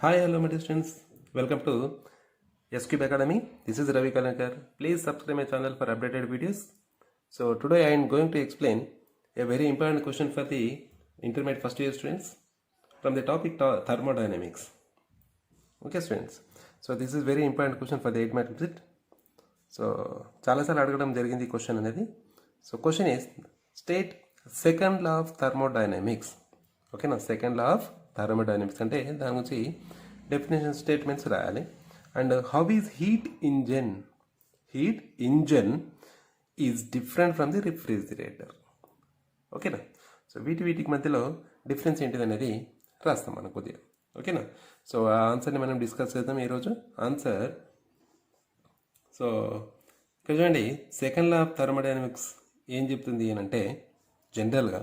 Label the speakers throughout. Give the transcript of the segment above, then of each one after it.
Speaker 1: Hi, hello, my dear students. Welcome to SCube Academy. This is Ravi Kalankar. Please subscribe my channel for updated videos. So today I am going to explain a very important question for the intermediate first year students from the topic thermodynamics. Okay, students. So this is very important question for the 8 mark exit. So చాలాసార్లు అడగడం జరిగింది ఈ question అనేది. So question is state second law of thermodynamics. ఓకేనా, second law of thermodynamics అంటే దాని గురించి definition statements రాయాలి. And how is heat engine is different from the refrigerator. ఓకేనా, సో వీటికి మధ్యలో డిఫరెన్స్ ఏంటిది అనేది రాస్తాం మనం కొద్దిగా. ఓకేనా, సో ఆ ఆన్సర్ని మనం డిస్కస్ చేద్దాం ఈరోజు. ఆన్సర్, సో ఇక్కడ చూడండి, సెకండ్ లా ఆఫ్ థర్మోడైనమిక్స్ ఏం చెప్తుంది అని అంటే, జనరల్గా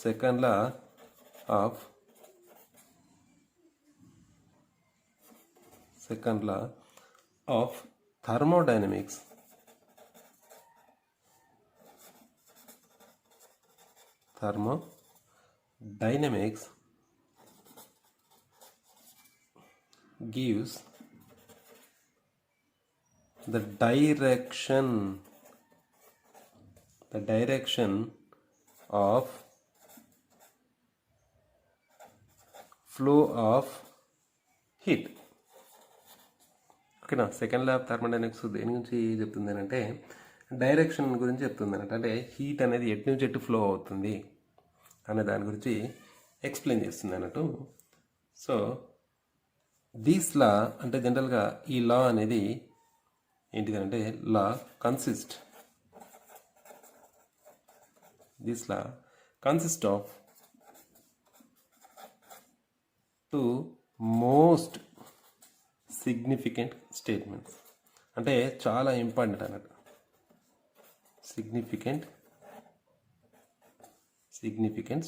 Speaker 1: second law of thermodynamics gives the direction of flow of heat. ఓకేనా, సెకండ్ లా ఆఫ్ థర్మోడైనమిక్స్ దేని గురించి చెప్తుంది అని అంటే, డైరెక్షన్ గురించి చెప్తుంది అన్నట్టు. అంటే హీట్ అనేది ఎటు నుంచి ఎటు ఫ్లో అవుతుంది అనే దాని గురించి ఎక్స్ప్లెయిన్ చేస్తుంది అన్నట్టు. సో దిస్ లా అంటే జనరల్గా ఈ లా అనేది ఏంటిదంటే, this law consist of two most significant statements. అంటే చాలా ఇంపార్టెంట్ అన్నట్టు. Significant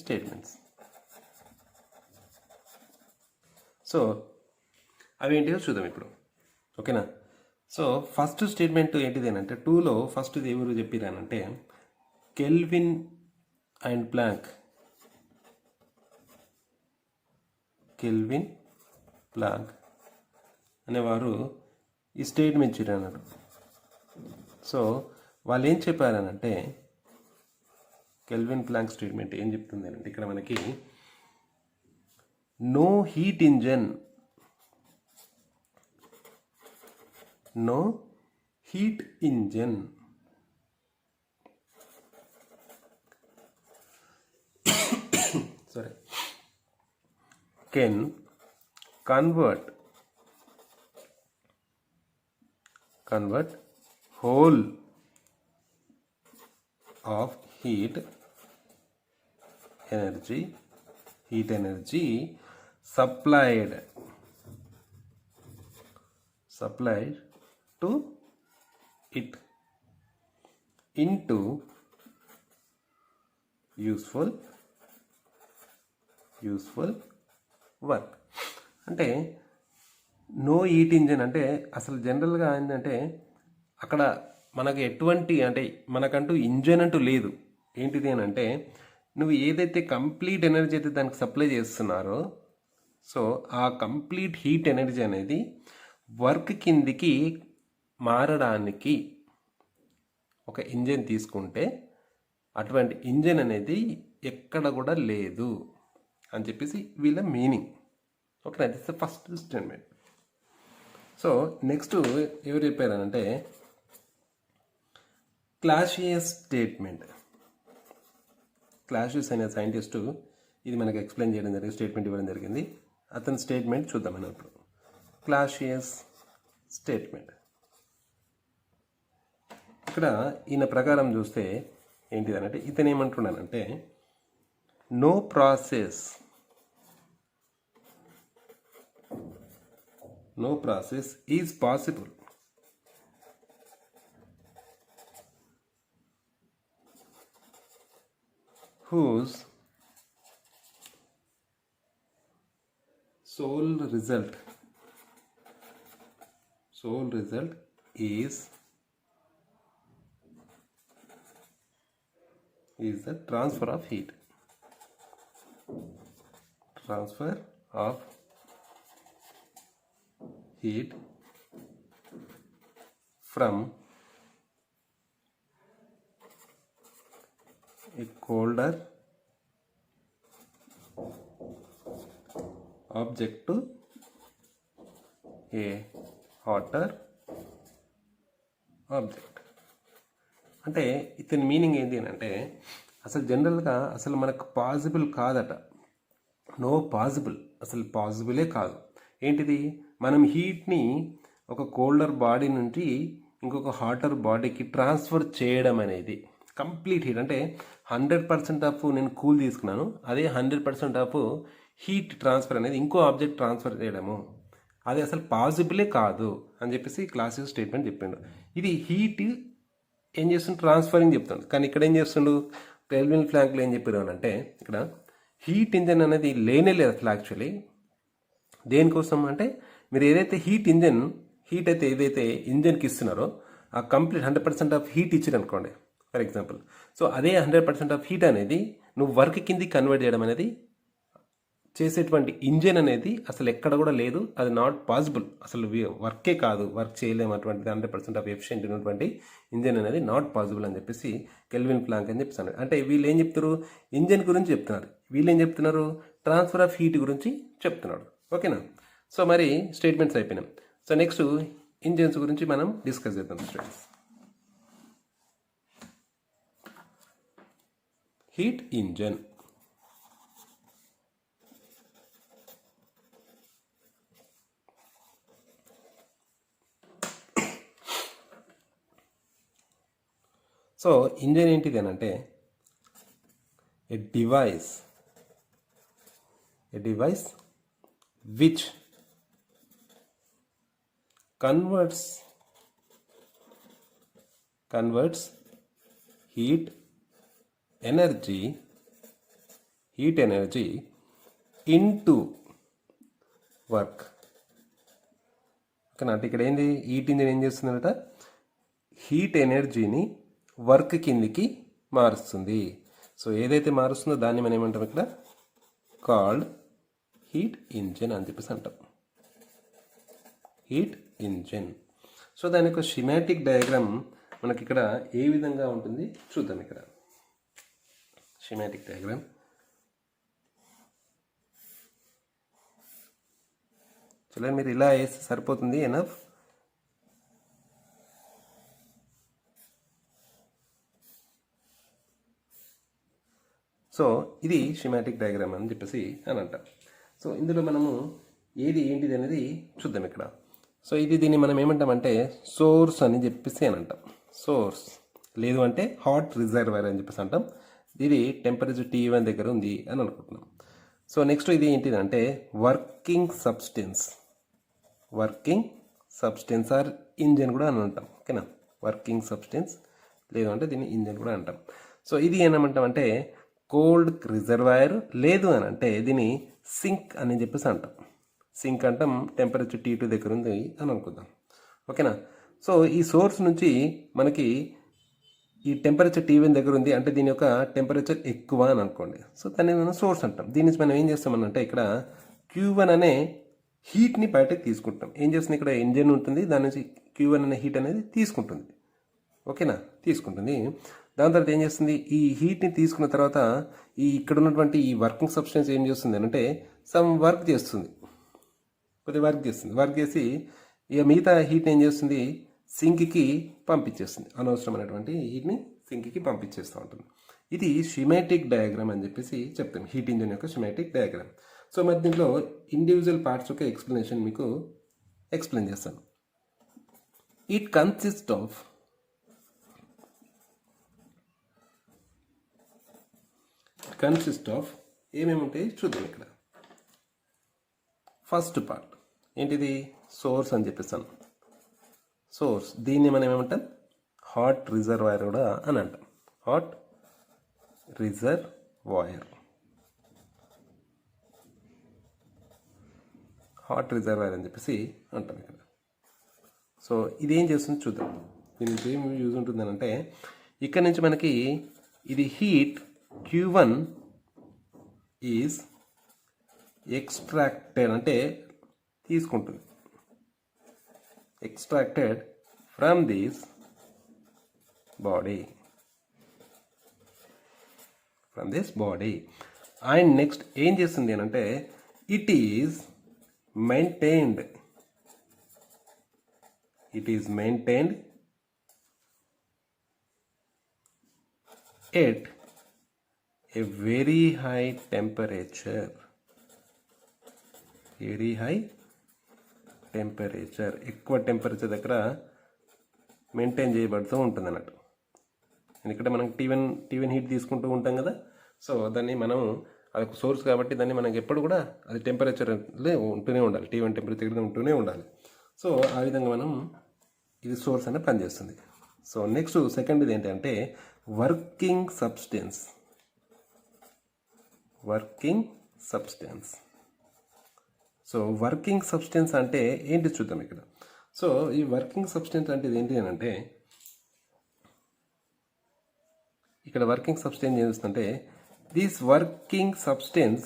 Speaker 1: statements. సో అవి ఏంటిదో చూద్దాం ఇప్పుడు. ఓకేనా, సో ఫస్ట్ స్టేట్మెంట్ ఏంటిది అని అంటే, టూలో ఫస్ట్ది ఎవరు చెప్పిరానంటే, కెల్విన్ అండ్ ప్లాంక్ అనేవారు ఈ స్టేట్మెంట్ ఇచ్చారన్నారు. సో వాళ్ళు ఏం చెప్పారనంటే, కెల్విన్ ప్లాంక్ స్టేట్మెంట్ ఏం చెప్తుంది అంటే, ఇక్కడ మనకి no heat engine can convert whole of heat energy supplied to it into useful work. అంటే నో హీట్ ఇంజన్ అంటే అసలు జనరల్గా ఏంటంటే, అక్కడ మనకు ఎటువంటి అంటే మనకంటూ ఇంజన్ అంటూ లేదు. ఏంటిది అని అంటే, నువ్వు ఏదైతే కంప్లీట్ ఎనర్జీ అయితే దానికి సప్లై చేస్తున్నారో, సో ఆ కంప్లీట్ హీట్ ఎనర్జీ అనేది వర్క్ కిందికి మారడానికి ఒక ఇంజన్ తీసుకుంటే, అటువంటి ఇంజన్ అనేది ఎక్కడ కూడా లేదు అని చెప్పేసి వీళ్ళ meaning. Okay, this the first statement. So next ఎవరు చెప్పారనంటే, క్లాసియస్ అనే సైంటిస్టు ఇది మనకు ఎక్స్ప్లెయిన్ చేయడం జరిగింది, స్టేట్మెంట్ ఇవ్వడం జరిగింది. అతని స్టేట్మెంట్ చూద్దాం మనం ఇప్పుడు. క్లాసియస్ స్టేట్మెంట్ ఇక్కడ ఈయన ప్రకారం చూస్తే ఏంటిదనంటే, ఇతను ఏమంటున్నానంటే, no process is possible whose sole result is the transfer of heat from a colder object to a hotter object. అంటే ఇతని మీనింగ్ ఏంటి అని అంటే అసలు జనరల్గా అసలు మనకు పాసిబుల్ కాదట. నో పాసిబుల్, అసలు పాసిబులే కాదు. ఏంటిది? మనం హీట్ని ఒక కోల్డర్ బాడీ నుంచి ఇంకొక హాటర్ బాడీకి ట్రాన్స్ఫర్ చేయడం అనేది కంప్లీట్ హీట్. అంటే 100% ఆఫ్ నేను కూల్ తీసుకున్నాను, అదే 100% ఆఫ్ హీట్ ట్రాన్స్ఫర్ అనేది ఇంకో ఆబ్జెక్ట్ ట్రాన్స్ఫర్ చేయడము, అది అసలు పాసిబులే కాదు అని చెప్పేసి క్లాసిక్ స్టేట్మెంట్ చెప్పిండు. ఇది హీట్ ఏం చేస్తుండు? ట్రాన్స్ఫరింగ్ చెప్తాడు. కానీ ఇక్కడ ఏం చేస్తుండు? కెల్విన్ ప్లాంక్లో ఏం చెప్పారు అని అంటే ఇక్కడ హీట్ ఇంజన్ అనేది లేనే లేదు అసలు. యాక్చువల్లీ దేనికోసం అంటే మీరు ఏదైతే హీట్ అయితే ఏదైతే ఇంజన్కి ఇస్తున్నారో ఆ కంప్లీట్ 100% ఆఫ్ హీట్ ఇచ్చారు అనుకోండి ఫర్ ఎగ్జాంపుల్. సో అదే 100% ఆఫ్ హీట్ అనేది నువ్వు వర్క్ కింది కన్వర్ట్ చేయడం అనేది చేసేటువంటి ఇంజన్ అనేది అసలు ఎక్కడ కూడా లేదు. అది నాట్ పాసిబుల్, అసలు వర్కే కాదు, వర్క్ చేయలేము. అటువంటిది 100% ఆఫ్ ఎఫిషియెంట్ ఉన్నటువంటి ఇంజన్ అనేది నాట్ పాసిబుల్ అని చెప్పేసి కెల్విన్ ప్లాంక్ అని చెప్తున్నారు. అంటే వీళ్ళు ఏం చెప్తారు? ఇంజన్ గురించి చెప్తున్నారు. వీళ్ళు ఏం చెప్తున్నారు? ట్రాన్స్ఫర్ ఆఫ్ హీట్ గురించి చెప్తున్నాడు. ఓకేనా? సో మరి స్టేట్మెంట్స్ అయిపోయినాం. సో నెక్స్ట్ ఇంజన్స్ గురించి మనం డిస్కస్ చేద్దాం students. Heat engine. So engine ఏంటిది అని అంటే a device which converts heat energy into work. ఓకేనా? అంటే ఇక్కడ ఏంది? హీట్ ఇంజిన్ ఏం చేస్తుందంట? హీట్ ఎనర్జీని వర్క్ కిందికి మారుస్తుంది. సో ఏదైతే మారుస్తుందో దాన్ని మనం ఏమంటాం ఇక్కడ? కాల్డ్ హీట్ ఇంజిన్ అని చెప్పేసి అంటాం. Heat engine. సో దాని యొక్క షిమాటిక్ డయాగ్రామ్ మనకి ఇక్కడ ఏ విధంగా ఉంటుంది చూద్దాం. ఇక్కడ షిమాటిక్ డయాగ్రామ్ చూడండి, మీరు ఇలా వేస్తే సరిపోతుంది, ఎనఫ్. సో ఇది షిమాటిక్ డయాగ్రామ్ అని చెప్పేసి అని అంటాం. సో ఇందులో మనము ఏది ఏంటిది అనేది చూద్దాం ఇక్కడ. సో దీన్ని మనం ఏమంటామంటే సోర్స్ అని చెప్పేసి అని అంటాం. సోర్స్ లేదు అంటే హాట్ రిజర్వర్ అని చెప్పేసి అంటాం. ఇది టెంపరేచర్ T1 దగ్గర ఉంది అని అనుకుంటున్నాం. సో నెక్స్ట్ ఇది ఏంటిది అంటే వర్కింగ్ సబ్స్టెన్స్ ఆర్ ఇంజన్ కూడా అని అంటాం. ఓకేనా? వర్కింగ్ సబ్స్టెన్స్ లేదు అంటే దీన్ని ఇంజన్ కూడా అంటాం. సో ఇది ఏమంటాం అంటే కోల్డ్ రిజర్వాయర్, లేదు అని అంటే దీన్ని సింక్ అని చెప్పేసి అంటాం. సింక్ అంటాం, టెంపరేచర్ T2 దగ్గర ఉంది అని అనుకుందాం. ఓకేనా? సో ఈ సోర్స్ నుంచి మనకి ఈ టెంపరేచర్ T1 దగ్గర ఉంది అంటే దీని యొక్క టెంపరేచర్ ఎక్కువ అని అనుకోండి. సో దాన్ని మనం సోర్స్ అంటాం. దీని నుంచి మనం ఏం చేస్తామనంటే ఇక్కడ Q1 అనే హీట్ని బయటకు తీసుకుంటాం. ఏం చేస్తుంది? ఇక్కడ ఇంజన్ ఉంటుంది, దాని నుంచి Q1 అనే హీట్ అనేది తీసుకుంటుంది. ఓకేనా? తీసుకుంటుంది. దాని తర్వాత ఏం చేస్తుంది? ఈ హీట్ని తీసుకున్న తర్వాత ఇక్కడ ఉన్నటువంటి ఈ వర్కింగ్ సబ్స్టెన్స్ ఏం చేస్తుంది అంటే సమ్ వర్క్ చేస్తుంది, కొద్దిగా వర్క్ చేసి ఇక మిగతా హీట్ని ఏం చేస్తుంది? సింక్కి పంపించేస్తుంది. అనవసరమైనటువంటి హీట్ని సింక్కి పంపించేస్తూ ఉంటుంది. ఇది షిమాటిక్ డయాగ్రామ్ అని చెప్పేసి చెప్తాం, హీట్ ఇంజిన్ యొక్క షిమాటిక్ డయాగ్రామ్. సో మరి దీంట్లో ఇండివిజువల్ పార్ట్స్ యొక్క ఎక్స్ప్లెనేషన్ మీకు ఎక్స్ప్లెయిన్ చేస్తాను. ఇట్ కన్సిస్ట్ ఆఫ్ ఏమేమి ఉంటాయి చూద్దాం ఇక్కడ. ఫస్ట్ పార్ట్ ఏంటిది? సోర్స్ అని చెప్పేస్తాను. సోర్స్ దీన్ని మనం ఏమంటాం? హాట్ రిజర్వాయర్ కూడా అని అంటాం. హాట్ రిజర్వాయర్ అని చెప్పేసి అంటాం ఇక్కడ. సో ఇది ఏం చేస్తుంది చూద్దాం. దీని నుంచి ఏం యూజ్ ఉంటుందని అంటే ఇక్కడ నుంచి మనకి ఇది హీట్ Q1 ఈజ్ ఎక్స్ట్రాక్టెడ్ అంటే తీసుకుంటుంది. extracted from this body. And next ఏం చేస్తుంది అని అంటే it is maintained at a very high temperature. ఎక్కువ టెంపరేచర్ దగ్గర మెయింటైన్ చేయబడుతూ ఉంటుంది అన్నట్టు. ఎందుకంటే మనం టీవెన్ హీట్ తీసుకుంటూ ఉంటాం కదా, సో దాన్ని మనం అది సోర్స్ కాబట్టి దాన్ని మనకి ఎప్పుడు కూడా అది టెంపరేచర్లో ఉంటూనే ఉండాలి, టీవెన్ టెంపరేచర్ ఉంటూనే ఉండాలి. సో ఆ విధంగా మనం ఇది సోర్స్ అనేది పనిచేస్తుంది. సో నెక్స్ట్ సెకండ్ది ఏంటంటే working substance. So working substance అంటే ఏంటి చూద్దాం ఇక్కడ. సో ఈ వర్కింగ్ సబ్స్టెన్స్ అంటే ఏంటి అని అంటే ఇక్కడ వర్కింగ్ సబ్స్టెన్స్ ఏం చేస్తుందంటే దిస్ వర్కింగ్ సబ్స్టెన్స్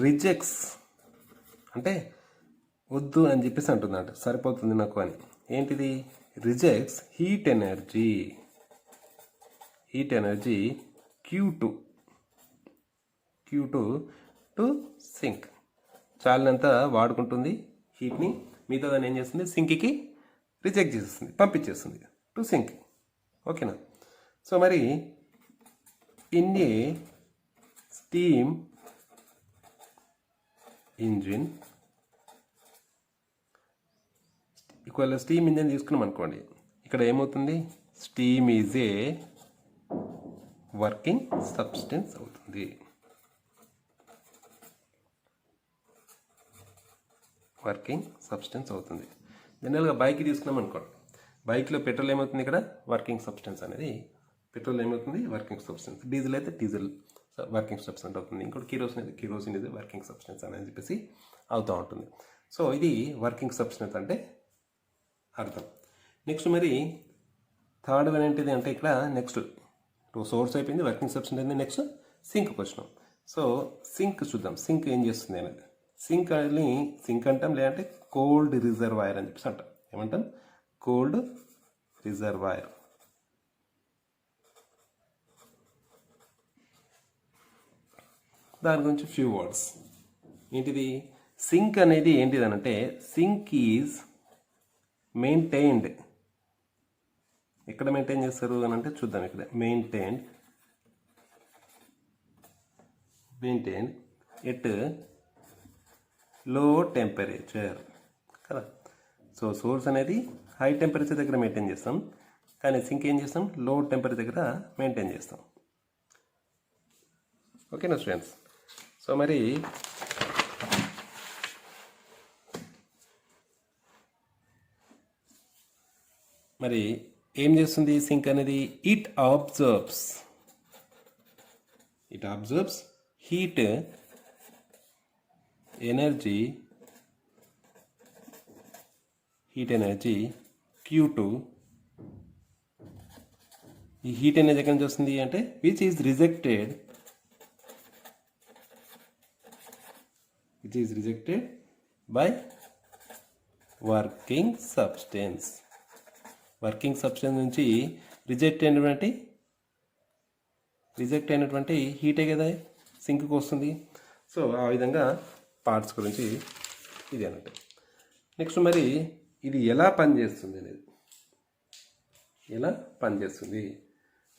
Speaker 1: రిజెక్ట్స్ అంటే వద్దు అని చెప్పేసి అంటున్నాడు, సరిపోతుంది నాకు అని. ఏంటిది? Rejects heat energy Q2 to sink. చాలినంత వాడుకుంటుంది హీట్ని, మిగతా దాన్ని ఏం చేస్తుంది సింక్కి రిజెక్ట్ చేసేస్తుంది, పంపించేస్తుంది టు సింక్. ఓకేనా? సో మరి in a steam engine, equal steam engine తీసుకున్నాం అనుకోండి, ఇక్కడ ఏమవుతుంది? Steam is a working substance అవుతుంది. జనరల్గా బైక్ తీసుకున్నాం అనుకోండి, బైక్లో పెట్రోల్ ఏమవుతుంది? ఇక్కడ వర్కింగ్ సబ్స్టెన్స్ అనేది పెట్రోల్ ఏమవుతుంది? Working substance. డీజిల్ అయితే డీజిల్ వర్కింగ్ సబ్స్టెన్స్ అవుతుంది. ఇంకోటి కిరోసిన్ ఇది వర్కింగ్ సబ్స్టెన్స్ అనేది చెప్పేసి అవుతూ ఉంటుంది. సో ఇది వర్కింగ్ సబ్స్టెన్స్ అంటే అర్థం. నెక్స్ట్ మరి థర్డ్ వన్ ఏంటిది అంటే ఇక్కడ నెక్స్ట్ సోర్స్ అయిపోయింది, వర్కింగ్ సబ్స్టెన్స్ అయింది. నెక్స్ట్ సింక్కి వచ్చినాం. సో సింక్ చూద్దాం, సింక్ ఏం చేస్తుంది అనేది. సింక్ అంటాం, లేదంటే కోల్డ్ రిజర్వాయర్ అని చెప్పేసి అంటాం. ఏమంటాం? Cold reservoir. దాని గురించి ఫ్యూ వర్డ్స్. ఏంటిది? సింక్ అనేది ఏంటిది అనంటే సింక్ ఈజ్ మెయింటైన్డ్. ఎక్కడ మెయింటైన్ చేస్తారు అని అంటే చూద్దాం. ఇక్కడ మెయింటైన్ ఎట్ లో టెంపరేచర్ కదా. సో సోర్స్ అనేది హై టెంపరేచర్ దగ్గర మెయింటైన్ చేస్తాం, కానీ సింక్ ఏం చేస్తాం? లో టెంపరేచర్ దగ్గర మెయింటైన్ చేస్తాం. ఓకేనా స్టూడెంట్స్? సో మరి ఏం చేస్తుంది సింక్ అనేది? It absorbs heat energy Q2. ఈ హీట్ ఎనర్జీ ఎక్కడి నుంచి వస్తుంది అంటే which is rejected by working substance నుంచి రిజెక్ట్ అయినటువంటి హీటే కదా సింక్కి వస్తుంది. సో ఆ విధంగా పార్ట్స్ గురించి ఇది అన్నట్టు. నెక్స్ట్ మరి ఇది ఎలా పనిచేస్తుంది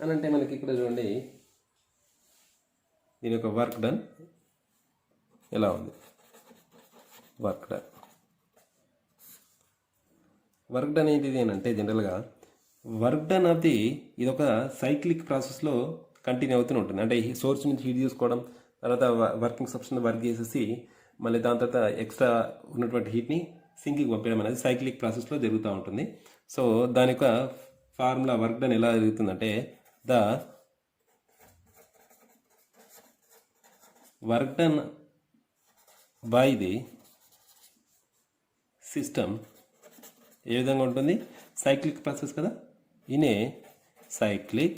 Speaker 1: అని అంటే మనకి ఇక్కడ చూడండి, దీని యొక్క వర్క్ డన్ ఎలా ఉంది. వర్క్ డన్ ఏంటిది అని అంటే జనరల్గా వర్క్ డన్ ఆఫ్ ఇది ఒక సైక్లిక్ ప్రాసెస్లో కంటిన్యూ అవుతూనే ఉంటుంది. అంటే సోర్స్ నుంచి హీట్ తీసుకోవడం, తర్వాత వర్కింగ్ సబ్స్టెన్స్ వర్క్ చేసేసి మళ్ళీ దాని తర్వాత ఎక్స్ట్రా ఉన్నటువంటి హీట్ని సింక్కి పంపించడం అనేది సైక్లిక్ ప్రాసెస్లో జరుగుతూ ఉంటుంది. సో దాని యొక్క ఫార్ములా వర్క్ డన్ ఎలా జరుగుతుందంటే the work done by the system ఏ విధంగా ఉంటుంది? సైక్లిక్ ప్రాసెస్ కదా, ఇన్ ఏ సైకిల్.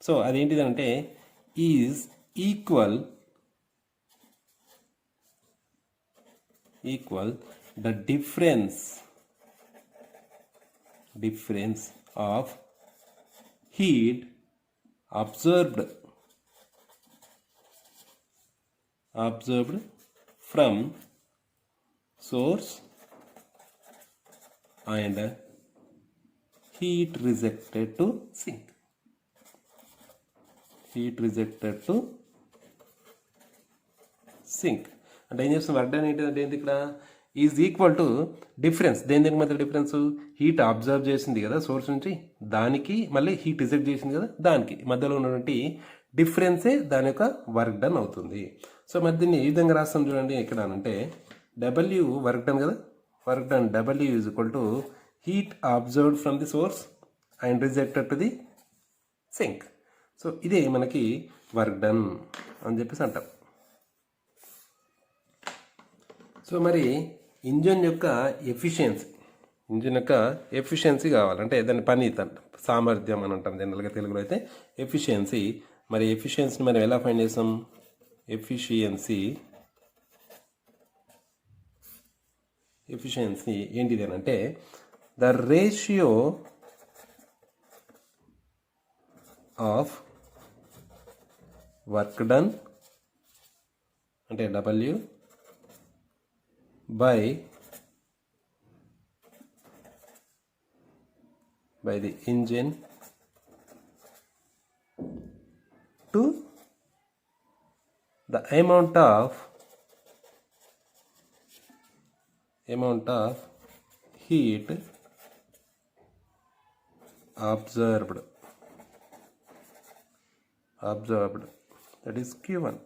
Speaker 1: సో అదేంటిదంటే is equal the difference of heat observed from source and heat rejected to sink. అంటే ఏం చేస్తుంది వర్క్ డన్ ఏంటంటే ఇక్కడ ఈజ్ ఈక్వల్ టు డిఫరెన్స్. దేనికి మధ్య డిఫరెన్స్? హీట్ అబ్జర్వ్ చేసింది కదా సోర్స్ నుంచి, దానికి మళ్ళీ హీట్ రిజెక్ట్ చేసింది కదా దానికి మధ్యలో ఉన్నటువంటి డిఫరెన్సే దాని యొక్క వర్క్ డన్ అవుతుంది. సో మరి దీన్ని ఈ విధంగా రాస్తాం చూడండి. ఇక్కడ అంటే డబ్ల్యూ వర్క్ డన్ కదా, work done W is equal to heat absorbed from the source and rejected to the sink. So ఇదే మనకి వర్క్ డన్ అని చెప్పేసి అంటాం. సో మరి ఇంజన్ యొక్క ఎఫిషియన్సీ కావాలంటే దాని పనితనం, సామర్థ్యం అని అంటాం జనరల్గా తెలుగులో అయితే ఎఫిషియన్సీ. మరి ఎఫిషియన్సీని మనం ఎలా ఫైండ్ చేస్తాం? ఎఫిషియన్సీ ఏంటిది అని అంటే the ratio of work done అంటే W by the engine to the amount of heat observed, that is Q1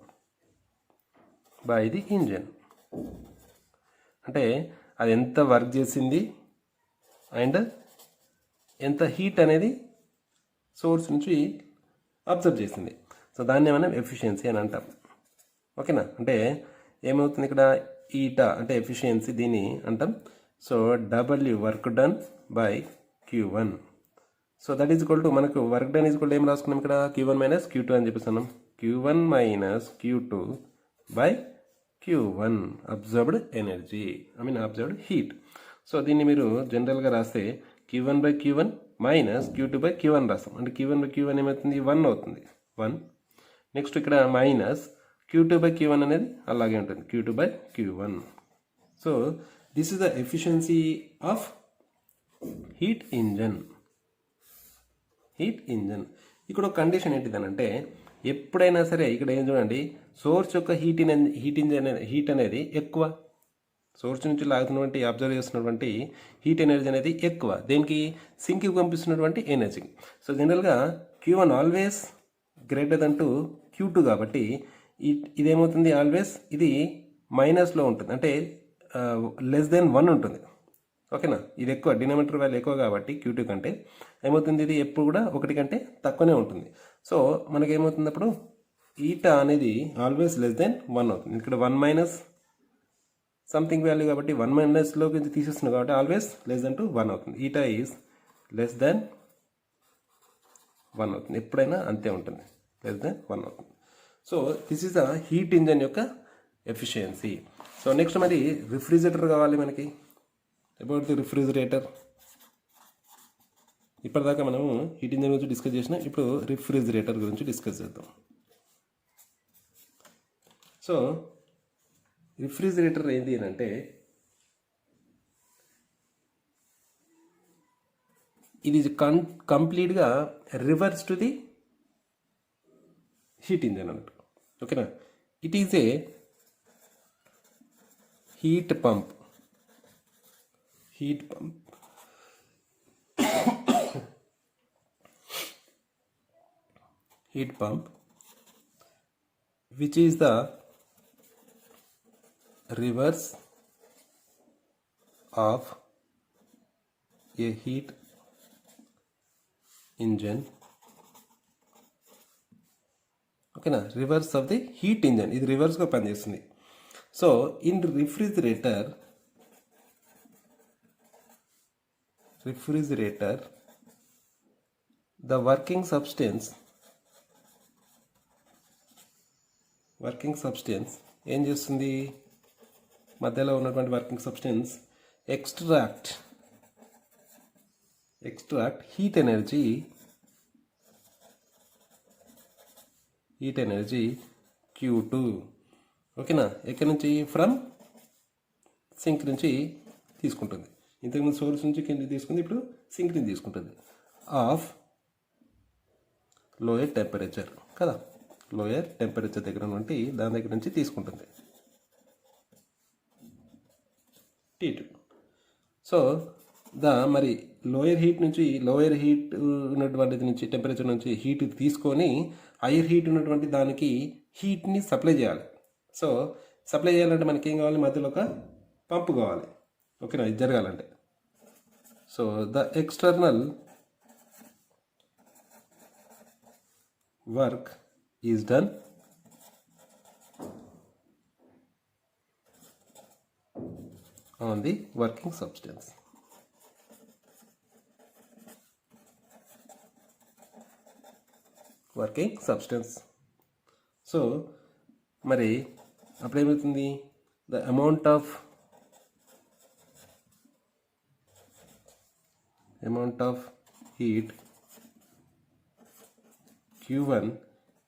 Speaker 1: by the engine. అంటే అది ఎంత వర్క్ చేసింది అండ్ ఎంత హీట్ అనేది సోర్స్ నుంచి అబ్జర్వ్ చేసింది. సో దాన్ని మనం ఎఫిషియన్సీ అని అంటాం. ఓకేనా? అంటే ఏమవుతుంది ఇక్కడ ఈటా అంటే ఎఫిషియన్సీ దీన్ని అంటాం. So W work done by Q1. So that is equal to మనకు work done is equal to ఏం రాసుకున్నాం ఇక్కడ? Q1 మైనస్ Q2 అని చెప్పేస్తున్నాం. Q1 minus Q2 by Q1 absorbed energy, absorbed heat. So దీన్ని మీరు జనరల్గా రాస్తే Q1 by Q1 minus Q2 by Q1 రాస్తాం. అంటే Q1 బై Q1 ఏమవుతుంది? 1 అవుతుంది. 1. నెక్స్ట్ ఇక్కడ మైనస్ Q2 బై Q1 అనేది అలాగే ఉంటుంది, Q2 by Q1. So this is the efficiency of heat engine. ఇక్కడ ఒక కండిషన్ ఏంటిదనంటే ఎప్పుడైనా సరే ఇక్కడ ఏం చూడండి, సోర్స్ యొక్క హీట్ అనేది ఎక్కువ, సోర్స్ నుంచి లాగుతున్నటువంటి అబ్జర్వ్ చేస్తున్నటువంటి హీట్ ఎనర్జీ అనేది ఎక్కువ. దేనికి? సింక్కి పంపిస్తున్నటువంటి ఎనర్జీ. సో జనరల్గా Q1 always greater than to Q2 కాబట్టి ఇదేమవుతుంది? ఆల్వేస్ ఇది మైనస్లో ఉంటుంది, అంటే లెస్ దెన్ 1 ఉంటుంది. ఓకేనా? ఇది ఎక్కువ, డినామినేటర్ వాల్యూ ఎక్కువ కాబట్టి Q2 కంటే ఏమవుతుంది? ఇది ఎప్పుడు కూడా 1 కంటే తక్కువనే ఉంటుంది. సో మనకేమవుతుంది అప్పుడు? ఈటా అనేది ఆల్వేస్ లెస్ దెన్ 1 అవుతుంది. ఇక్కడ 1 మైనస్ సంథింగ్ వాల్యూ కాబట్టి 1 మైనస్లోకి తీసేస్తున్నాం కాబట్టి ఆల్వేస్ లెస్ దెన్ టు 1 అవుతుంది. ఈటా ఈజ్ లెస్ దెన్ 1 అవుతుంది, ఎప్పుడైనా అంతే ఉంటుంది, లెస్ దెన్ 1 అవుతుంది. So this is the heat engine యొక్క ఎఫిషియన్సీ. సో నెక్స్ట్ మరి రిఫ్రిజిరేటర్ కావాలి మనకి. అబౌట్ ది రిఫ్రిజిరేటర్, ఇప్పటిదాకా మనము హీట్ ఇంజన్ గురించి డిస్కస్ చేసినా, ఇప్పుడు రిఫ్రిజిరేటర్ గురించి డిస్కస్ చేద్దాం. సో రిఫ్రిజిరేటర్ ఏంటి అని అంటే ఇది కంప్లీట్గా reverse to the heat engine అన్నట్టు. ఓకేనా? It is a heat pump which is the reverse of a heat engine. ఓకేనా? Reverse of the heat engine, ఇది రివర్స్గా పనిచేస్తుంది. So in refrigerator the working substance working substance ఏం చేస్తుంది, మధ్యలో ఉన్నటువంటి working substance extract heat energy Q2. ఓకేనా, ఎక్కడి నుంచి, ఫ్రమ్ సింక్ నుంచి తీసుకుంటుంది. ఇంతకుముందు సోర్స్ నుంచి కింద తీసుకుంది, ఇప్పుడు సింక్ నుంచి తీసుకుంటుంది. ఆఫ్ లోయర్ టెంపరేచర్ కదా, లోయర్ టెంపరేచర్ దగ్గర నుండి దాని దగ్గర నుంచి తీసుకుంటుంది T2. సో మరి లోయర్ హీట్ ఉన్నటువంటిది నుంచి టెంపరేచర్ నుంచి హీట్ తీసుకొని హైయర్ హీట్ ఉన్నటువంటి దానికి హీట్ని సప్లై చేయాలి. సో సప్లై చేయాలంటే మనకి ఏం కావాలి, మధ్యలో ఒక పంపు కావాలి. ఓకేనా, ఇది జరగాలంటే. So the external work is done on the working substance. So మరి అప్పుడేమవుతుంది, the amount of heat Q1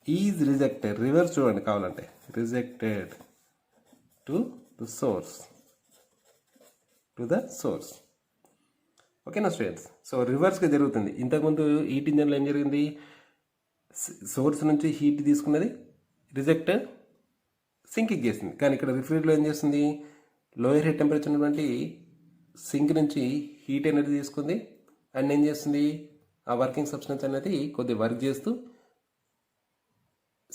Speaker 1: is rejected, reverse చూడండి కావాలంటే, రిజెక్టెడ్ టు ద సోర్స్. ఓకేనా స్టూడెంట్స్. సో రివర్స్గా జరుగుతుంది. ఇంతకుముందు హీట్ ఇంజన్లో ఏం జరిగింది, సోర్స్ నుంచి హీట్ తీసుకున్నది రిజెక్ట్ సింక్కి చేసింది. కానీ ఇక్కడ రిఫ్రిజిరేటర్లో ఏం చేస్తుంది, లోయర్ హీట్ టెంపరేచర్ ఉన్నటువంటి సింక్ నుంచి హీట్ ఎనర్జీ తీసుకుంది అండ్ ఏం చేస్తుంది, ఆ వర్కింగ్ సబ్స్టెన్స్ అనేది కొద్దిగా వర్క్ చేస్తూ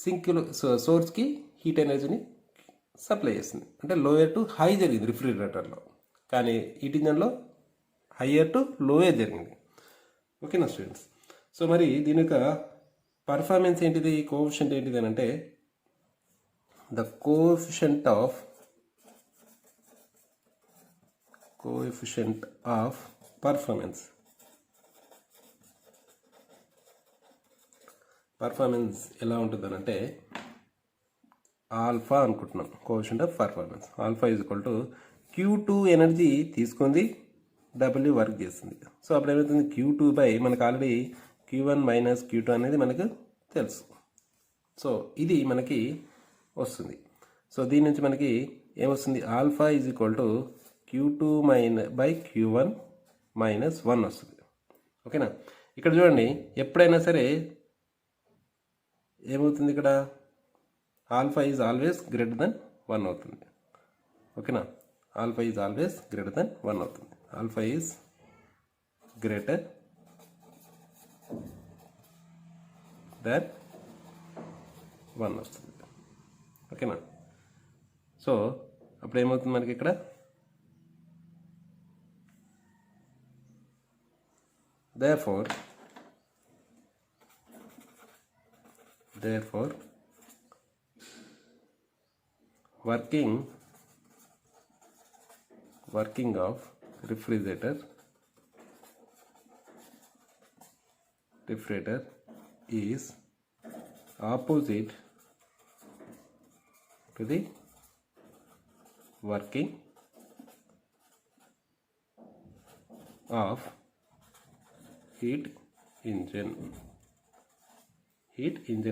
Speaker 1: సింక్లో సోర్స్కి హీట్ ఎనర్జీని సప్లై చేస్తుంది. అంటే లోయర్ టు హై జరిగింది రిఫ్రిజిరేటర్లో, కానీ హీట్ ఇంజన్లో హయ్యర్ టు లోయర్ జరిగింది. ఓకేనా స్టూడెంట్స్. సో మరి దీని యొక్క పర్ఫార్మెన్స్ ఏంటిది, కోఎఫిషియంట్ ఏంటిది అని అంటే, ద కోఎఫిషియంట్ ఆఫ్ పర్ఫార్మెన్స్ ఎలా ఉంటుంది అని అంటే, ఆల్ఫా అనుకుంటున్నాం. Coefficient of performance alpha is equal to Q2 energy తీసుకుంది, W వర్క్ చేస్తుంది. సో అప్పుడు ఏమవుతుంది, Q2 బై మనకు ఆల్రెడీ Q1 మైనస్ Q2 అనేది మనకు తెలుసు. సో ఇది మనకి వస్తుంది. సో దీని నుంచి మనకి ఏమొస్తుంది, alpha is equal to Q2 by Q1 minus 1 వస్తుంది. ఓకేనా, ఇక్కడ చూడండి, ఎప్పుడైనా సరే ఏమవుతుంది, ఇక్కడ alpha is always greater than 1 అవుతుంది. ఓకేనా, alpha is always greater than 1 అవుతుంది. ఆల్ఫా ఈజ్ గ్రేటర్ దెన్ 1 వస్తుంది. ఓకేనా, సో అప్పుడు ఏమవుతుంది మనకి ఇక్కడ, therefore working of refrigerator is opposite to the working of heat engine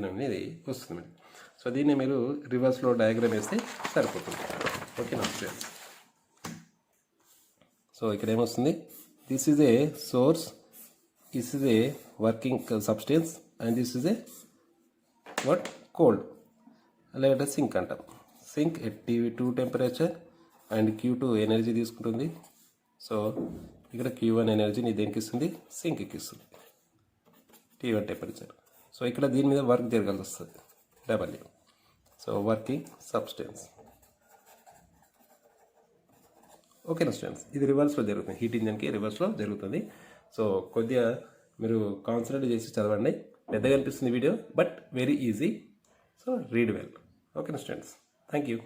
Speaker 1: అనేది వస్తుంది. సో దీన్ని మీరు రివర్స్లో డయాగ్రామ్ వేస్తే సరిపోతుంది. ఓకేనా ఫ్రెండ్స్. సో ఇక్కడ ఏమొస్తుంది, this is a source, this is a working substance and this is a what cold, లేదంటే సింక్ అంటాం. Sink at T2 temperature and Q2 energy తీసుకుంటుంది. సో ఇక్కడ Q1 ఎనర్జీని దేనికి ఇస్తుంది, సింక్కి ఇస్తుంది, T1 టెంపరేచర్. సో ఇక్కడ దీని మీద వర్క్ జరగాల్సి వస్తుంది, W. So working substance. ఓకేనా స్టూడెంట్స్, ఇది రివర్స్లో జరుగుతుంది, హీట్ ఇంజన్కి రివర్స్లో జరుగుతుంది. సో కొద్దిగా మీరు కాన్సన్ట్రేట్ చేసి చదవండి. పెద్దగా అనిపిస్తుంది video, but very easy. So read well. ఓకేనా స్టూడెంట్స్, థ్యాంక్ యూ.